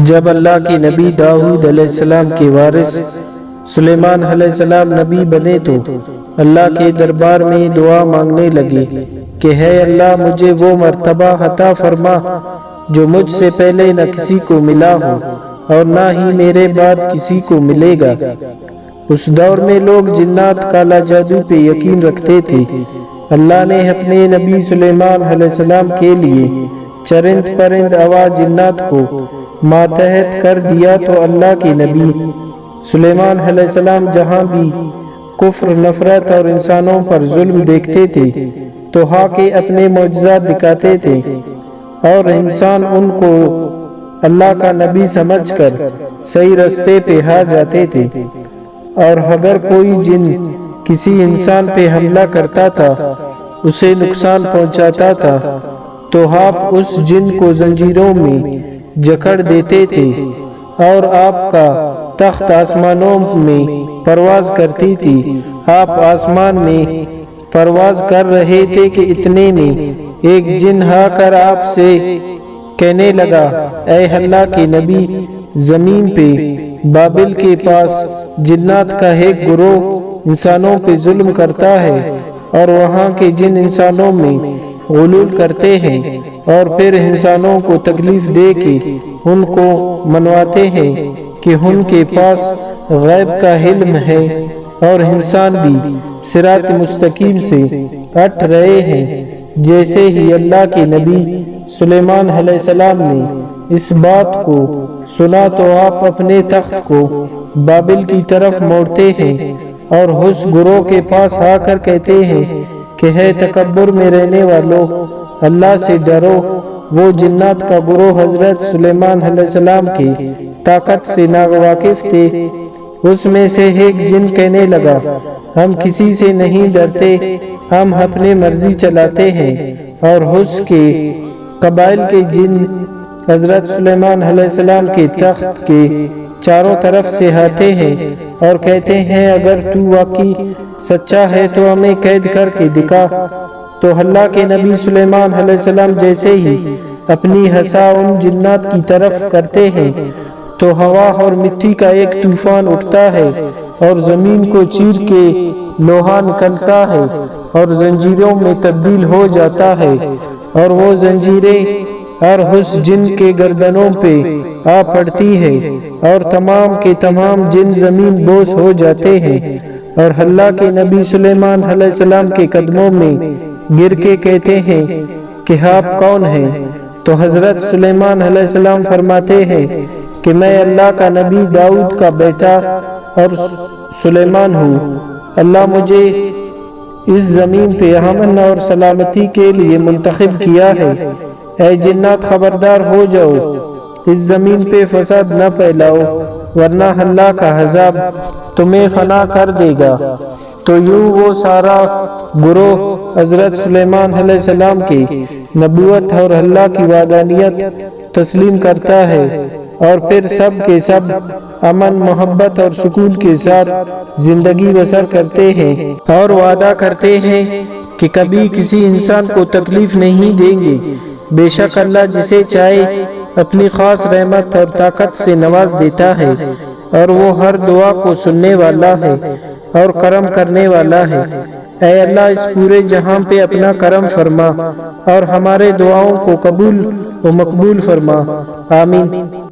جب اللہ کے نبی داؤد علیہ السلام کے وارث سلیمان علیہ السلام نبی بنے تو اللہ کے دربار میں دعا مانگنے لگے کہ ہے اللہ مجھے وہ مرتبہ عطا فرما جو مجھ سے پہلے نہ کسی کو ملا ہو اور نہ ہی میرے بعد کسی کو ملے گا۔ اس دور میں لوگ جنات کالا جادو پہ یقین رکھتے تھے۔ اللہ نے اپنے نبی سلیمان علیہ السلام کے لیے چرند پرند آواز جنات کو ماتحت کر دیا تو اللہ کے نبی سلیمان علیہ السلام جہاں بھی کفر، نفرت اور انسانوں پر ظلم دیکھتے تھے تو ہاں کے اپنے معجزات دکھاتے تھے اور انسان ان کو اللہ کا نبی سمجھ کر صحیح رستے پہ آ جاتے تھے۔ اور اگر کوئی جن کسی انسان پہ حملہ کرتا تھا، اسے نقصان پہنچاتا تھا تو آپ اس جن کو زنجیروں میں جکڑ دیتے تھے اور آپ کا تخت آسمانوں میں پرواز کرتی تھی۔ آپ آسمان میں پرواز کر رہے تھے کہ اتنے میں ایک جن آ کر آپ سے کہنے لگا، اے اللہ کے نبی، زمین پہ بابل کے پاس جنات کا ایک گروہ انسانوں پہ ظلم کرتا ہے اور وہاں کے جن انسانوں میں غلول کرتے ہیں اور پھر انسانوں کو تکلیف دے کے ان کو منواتے ہیں کہ ان کے پاس غیب کا علم ہے اور انسان بھی صراط مستقیم سے ہٹ رہے ہیں۔ جیسے ہی اللہ کے نبی سلیمان علیہ السلام نے اس بات کو سنا تو آپ اپنے تخت کو بابل کی طرف موڑتے ہیں اور اس گروہ کے پاس آ کر کہتے ہیں کہ ہے تکبر میں رہنے والوں، اللہ سے ڈرو۔ وہ جنات کا گروہ حضرت سلیمان علیہ السلام کی طاقت سے ناواقف تھے۔ اس میں سے ایک جن کہنے لگا، ہم کسی سے نہیں ڈرتے، ہم اپنے مرضی چلاتے ہیں۔ اور اس کے قبائل کے جن حضرت سلیمان علیہ السلام کے تخت کے چاروں طرف سے آتے ہیں اور کہتے ہیں اگر تو واقعی سچا ہے تو ہمیں قید کر کے دکھا۔ تو اللہ کے نبی سلیمان علیہ السلام جیسے ہی اپنی عصا ان جنات کی طرف کرتے ہیں تو ہوا اور مٹی کا ایک طوفان اٹھتا ہے اور زمین کو چیر کے لوہا نکلتا ہے اور زنجیروں میں تبدیل ہو جاتا ہے اور وہ زنجیریں ہر اس جن کے گردنوں پہ آ پڑتی ہے اور تمام کے تمام جن زمین بوس ہو جاتے ہیں۔ اور اللہ کے نبی سلیمان علیہ السلام کے قدموں میں گر کے کہتے ہیں کہ آپ کون ہیں؟ تو حضرت سلیمان علیہ السلام فرماتے ہیں کہ میں اللہ کا نبی داؤد کا بیٹا اور سلیمان ہوں۔ اللہ مجھے اس زمین پہ امن اور سلامتی کے لیے منتخب کیا ہے۔ اے جنات خبردار ہو جاؤ، اس زمین پہ فساد نہ پھیلاؤ ورنہ اللہ کا عذاب تمہیں فنا کر دے گا۔ تو یوں وہ سارا گروہ حضرت سلیمان علیہ السلام کی نبوت اور اللہ کی وحدانیت تسلیم کرتا ہے اور پھر سب کے سب امن، محبت اور سکون کے ساتھ زندگی بسر کرتے ہیں اور وعدہ کرتے ہیں کہ کبھی کسی انسان کو تکلیف نہیں دیں گے۔ بے شک اللہ جسے چاہے اپنی خاص رحمت اور طاقت سے نواز دیتا ہے اور وہ ہر دعا کو سننے والا ہے اور کرم کرنے والا ہے۔ اے اللہ اس پورے جہاں پہ اپنا کرم فرما اور ہمارے دعاؤں کو قبول و مقبول فرما، آمین۔